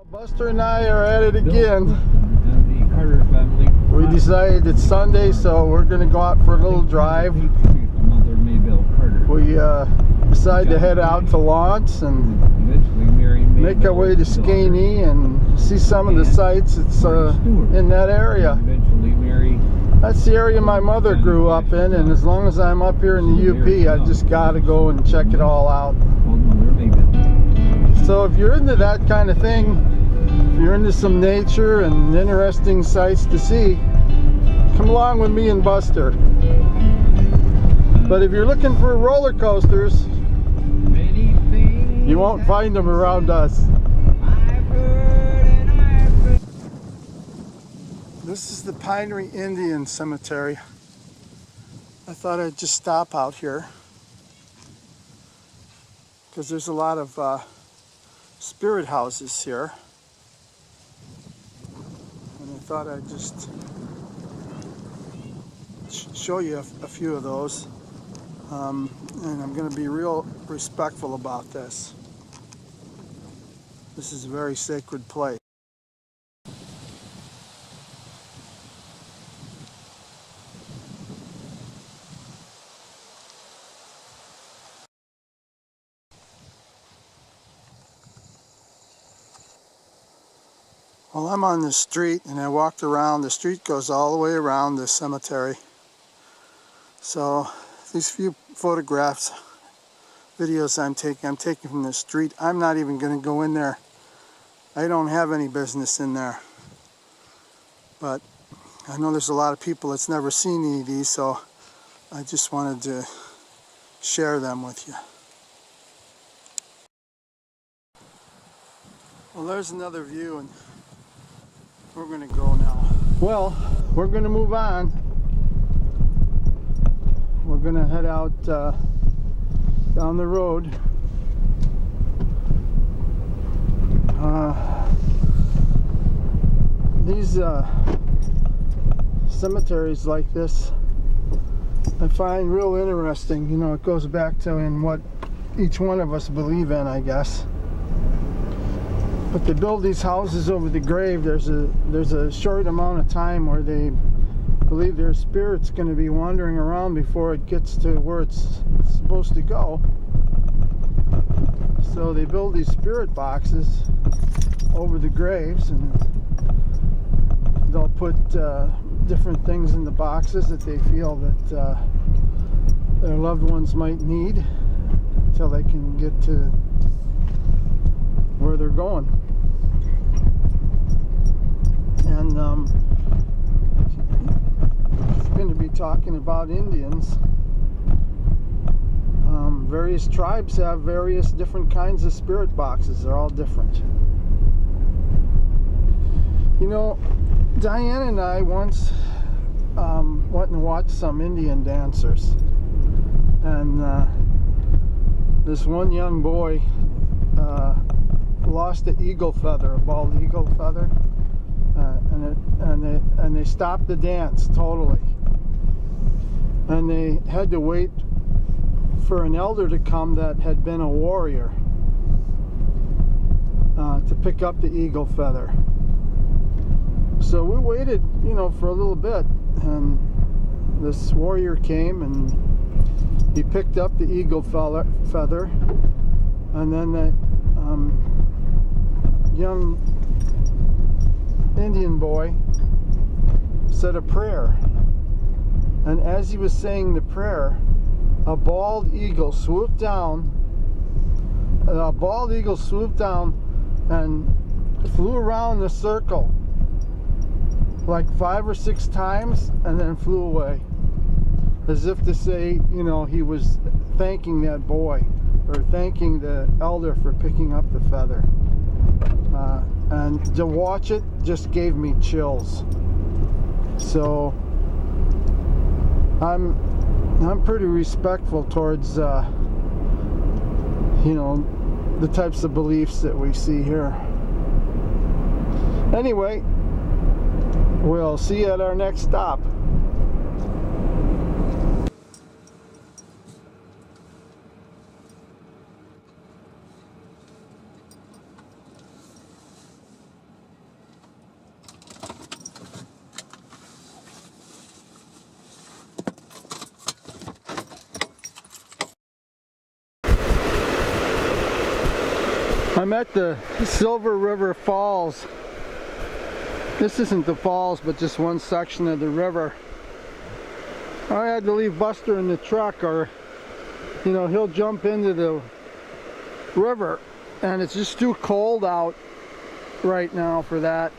Buster and I are at it again. And the Carter family. We decided it's Sunday, so we're going to go out for a little drive. Mother Maybelle Carter. We decided to head out to Lawrence and make our way to Skanee and see some of the sights that's in that area. Eventually marry. That's the area my mother grew up in, and as long as I'm up here in the UP, I just got to go and check it all out. So if you're into that kind of thing, if you're into some nature and interesting sights to see, come along with me and Buster. But if you're looking for roller coasters, you won't find them around us. This is the Pinery Indian Cemetery. I thought I'd just stop out here because there's a lot of spirit houses here, and I thought I'd just show you a few of those, and I'm going to be real respectful about this. This is a very sacred place. Well, I'm on the street and I walked around. The street goes all the way around the cemetery. So these few photographs, videos I'm taking from the street. I'm not even going to go in there. I don't have any business in there. But I know there's a lot of people that's never seen any of these, so I just wanted to share them with you. Well, there's another view, and we're going to go now. Well, we're going to move on. We're going to head out down the road. These cemeteries like this I find real interesting. You know, it goes back to in what each one of us believe in, I guess. But they build these houses over the grave. There's a short amount of time where they believe their spirit's going to be wandering around before it gets to where it's supposed to go. So they build these spirit boxes over the graves, and they'll put different things in the boxes that they feel that their loved ones might need until they can get to where they're going. And I'm going to be talking about Indians. Various tribes have various different kinds of spirit boxes. They're all different. You know, Diane and I once went and watched some Indian dancers, and this one young boy lost an eagle feather, a bald eagle feather, and they stopped the dance totally, and they had to wait for an elder to come that had been a warrior to pick up the eagle feather. So we waited, you know, for a little bit, and this warrior came and he picked up the eagle feather, and then that young Indian boy said a prayer, and as he was saying the prayer, a bald eagle swooped down and flew around the circle like 5 or 6 times and then flew away, as if to say, you know, he was thanking that boy or thanking the elder for picking up the feather. And to watch it just gave me chills. So I'm pretty respectful towards you know, the types of beliefs that we see here. Anyway, we'll see you at our next stop. I'm at the Silver River Falls. This isn't the falls, but just one section of the river. I had to leave Buster in the truck, or you know, he'll jump into the river, and it's just too cold out right now for that.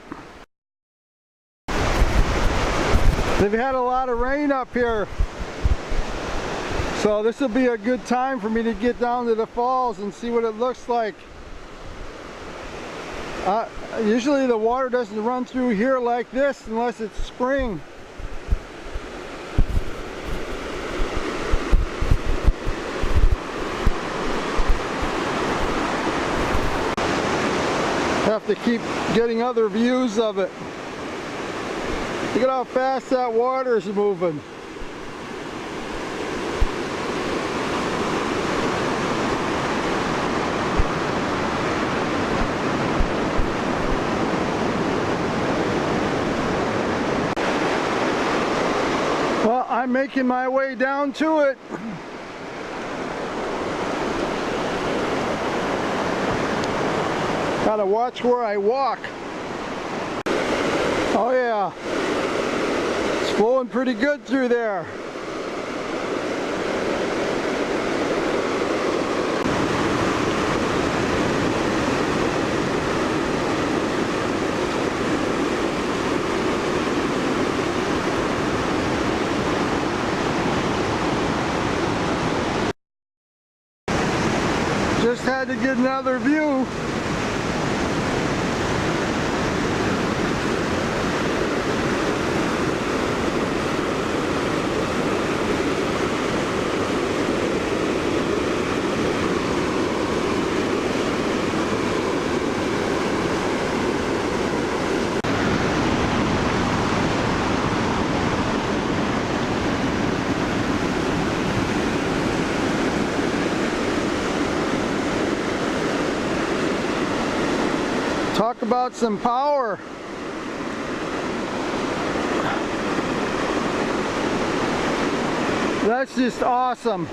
They've had a lot of rain up here, so this will be a good time for me to get down to the falls and see what it looks like. Usually the water doesn't run through here like this unless it's spring. Have to keep getting other views of it. Look at how fast that water is moving. Well, I'm making my way down to it. Gotta watch where I walk. Oh yeah, it's flowing pretty good through there. Just had to get another view. Talk about some power. That's just awesome.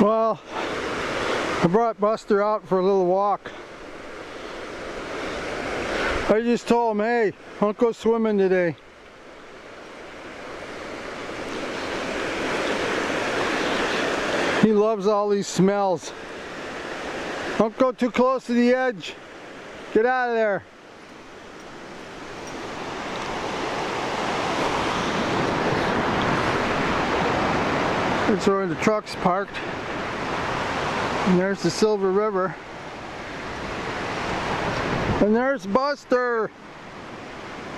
Well, I brought Buster out for a little walk. I just told him, hey, don't go swimming today. He loves all these smells. Don't go too close to the edge. Get out of there. That's where the truck's parked. And there's the Silver River. And there's Buster,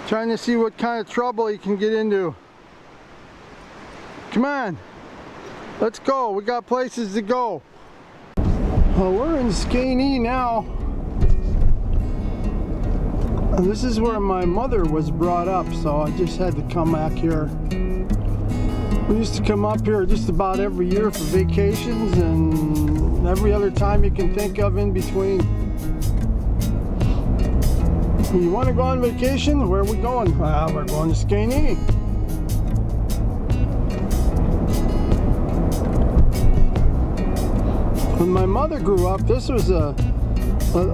trying to see what kind of trouble he can get into. Come on, let's go. We got places to go. Well, we're in Skanee now. And this is where my mother was brought up, so I just had to come back here. We used to come up here just about every year for vacations and every other time you can think of in between. You want to go on vacation? Where are we going? Well, we're going to Skanee. When my mother grew up, this was a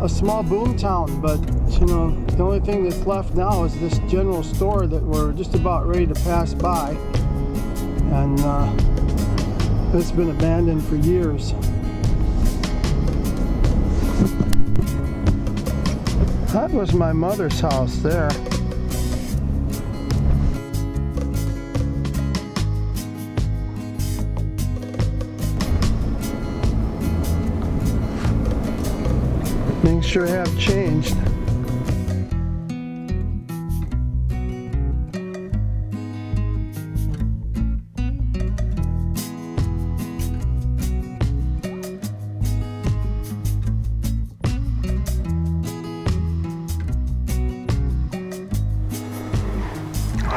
small boom town, but you know, the only thing that's left now is this general store that we're just about ready to pass by. And it's been abandoned for years. That was my mother's house there. Things sure have changed.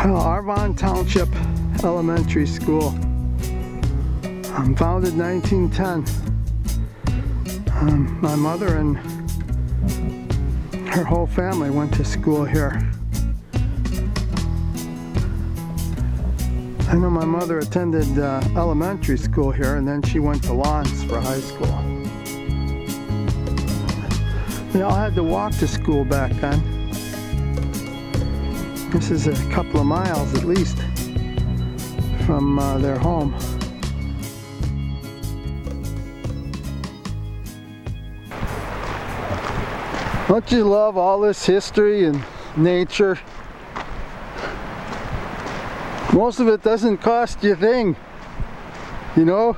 Huron Township Elementary School. Founded 1910. My mother and her whole family went to school here. I know my mother attended elementary school here, and then she went to Lawrence for high school. They all had to walk to school back then. This is a couple of miles at least from their home. Don't you love all this history and nature? Most of it doesn't cost you a thing, you know?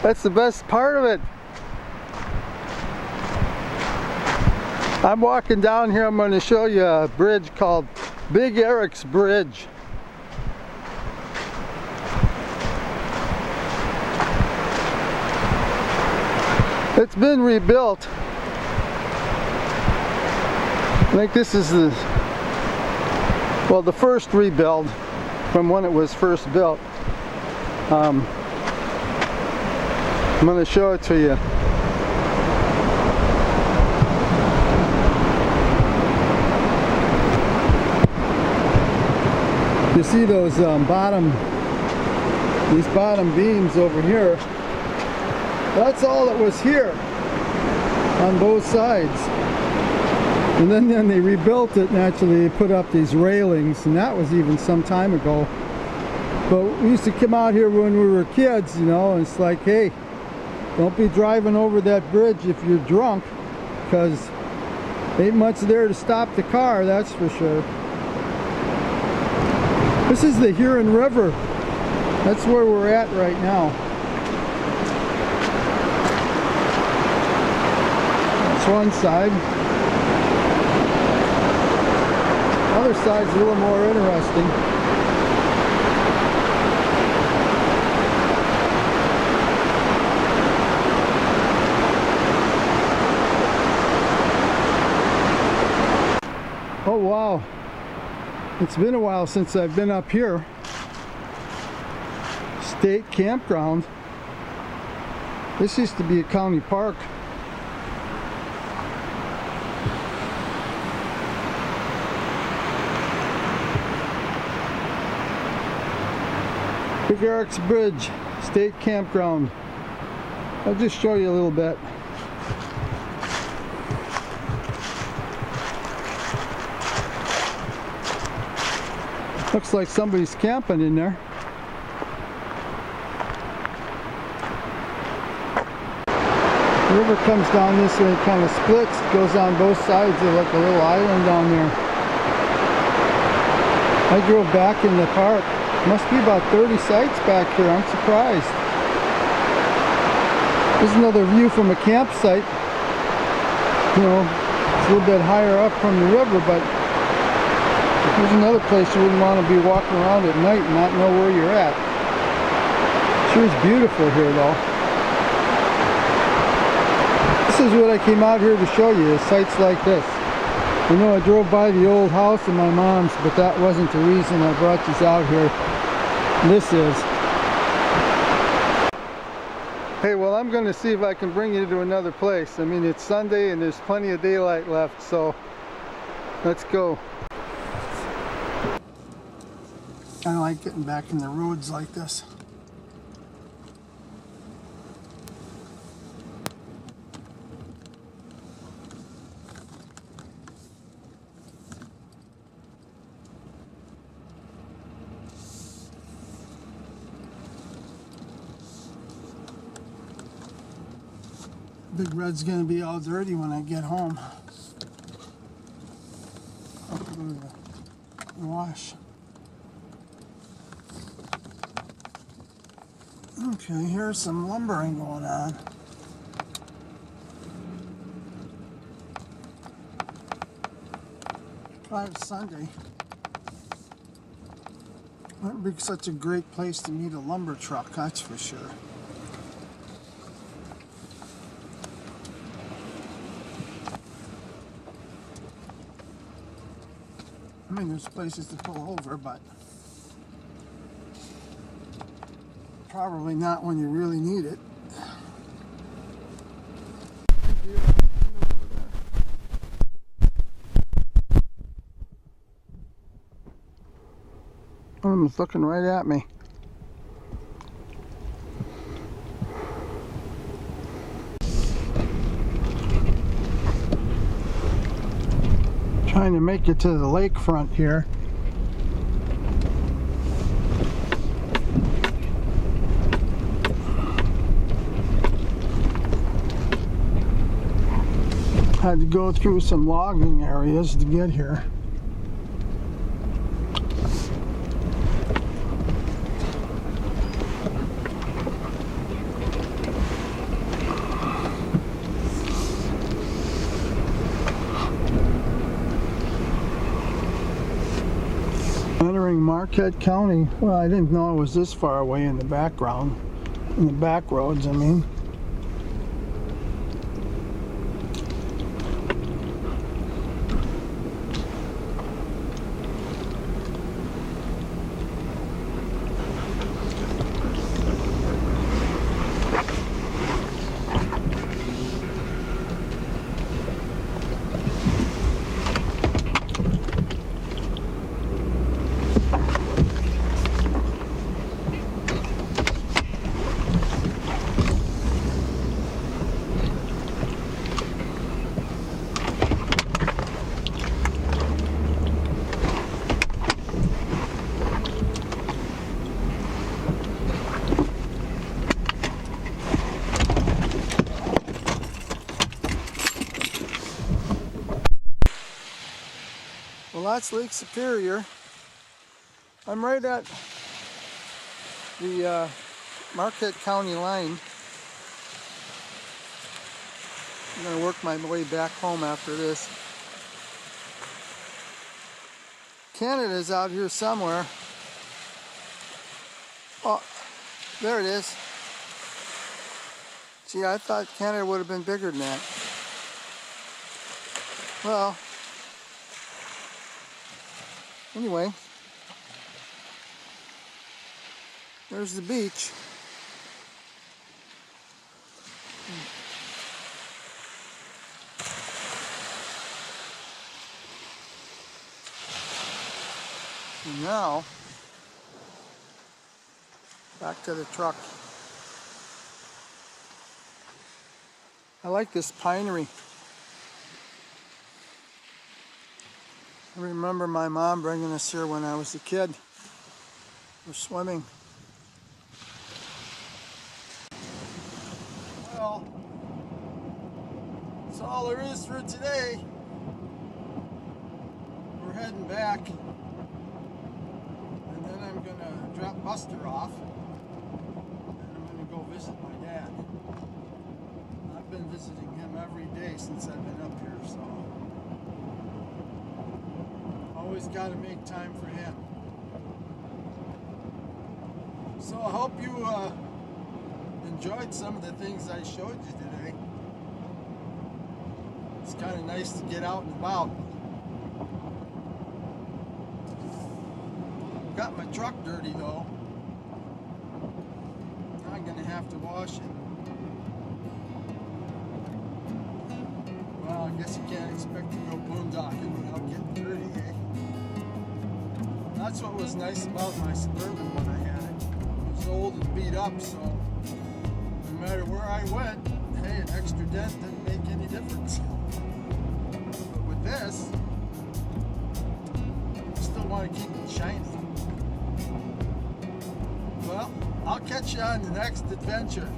That's the best part of it. I'm walking down here, I'm going to show you a bridge called Big Erik's Bridge. It's been rebuilt. I think this is the first rebuild from when it was first built. I'm going to show it to you. You see those these bottom beams over here? That's all that was here on both sides. And then they rebuilt it, and actually they put up these railings, and that was even some time ago. But we used to come out here when we were kids, you know, and it's like, hey, don't be driving over that bridge if you're drunk, because ain't much there to stop the car, that's for sure. This is the Huron River. That's where we're at right now. That's one side. The other side's a little more interesting. Oh wow, it's been a while since I've been up here. State campground. This used to be a county park. Big Erik's Bridge, State Campground. I'll just show you a little bit. Looks like somebody's camping in there. The river comes down this way, kind of splits, goes on both sides of like a little island down there. I drove back in the park. Must be about 30 sites back here, I'm surprised. There's another view from a campsite. You know, it's a little bit higher up from the river, but there's another place you wouldn't want to be walking around at night and not know where you're at. Sure is beautiful here though. This is what I came out here to show you, is sites like this. I know I drove by the old house of my mom's, but that wasn't the reason I brought this out here. This is. Hey, well, I'm going to see if I can bring you to another place. I mean, it's Sunday and there's plenty of daylight left, so let's go. I like getting back in the roads like this. Big Red's gonna be all dirty when I get home. I'll go to the wash. Okay, here's some lumbering going on. Glad it's Sunday. Wouldn't be such a great place to meet a lumber truck, that's for sure. mean, there's places to pull over, but probably not when you really need it. One of them's looking right at me. Trying to make it to the lakefront here. Had to go through some logging areas to get here. Entering Marquette County. Well, I didn't know it was this far away in the background, in the back roads, I mean. Well, that's Lake Superior. I'm right at the Marquette County line. I'm going to work my way back home after this. Canada's out here somewhere. Oh, there it is. Gee, I thought Canada would have been bigger than that. Well, anyway, there's the beach. And now, back to the truck. I like this pinery. I remember my mom bringing us here when I was a kid for swimming. Well, that's all there is for today. We're heading back, and then I'm gonna drop Buster off, and I'm gonna go visit my dad. I've been visiting him every day since I've been up here, so always got to make time for him. So I hope you enjoyed some of the things I showed you today. It's kind of nice to get out and about. Got my truck dirty though. Now I'm gonna have to wash it. Well, I guess you can't expect to go boondocking without getting dirty, eh? That's what was nice about my Suburban when I had it. It was old and beat up, so no matter where I went, hey, an extra dent didn't make any difference. But with this, I still want to keep it shiny. Well, I'll catch you on the next adventure.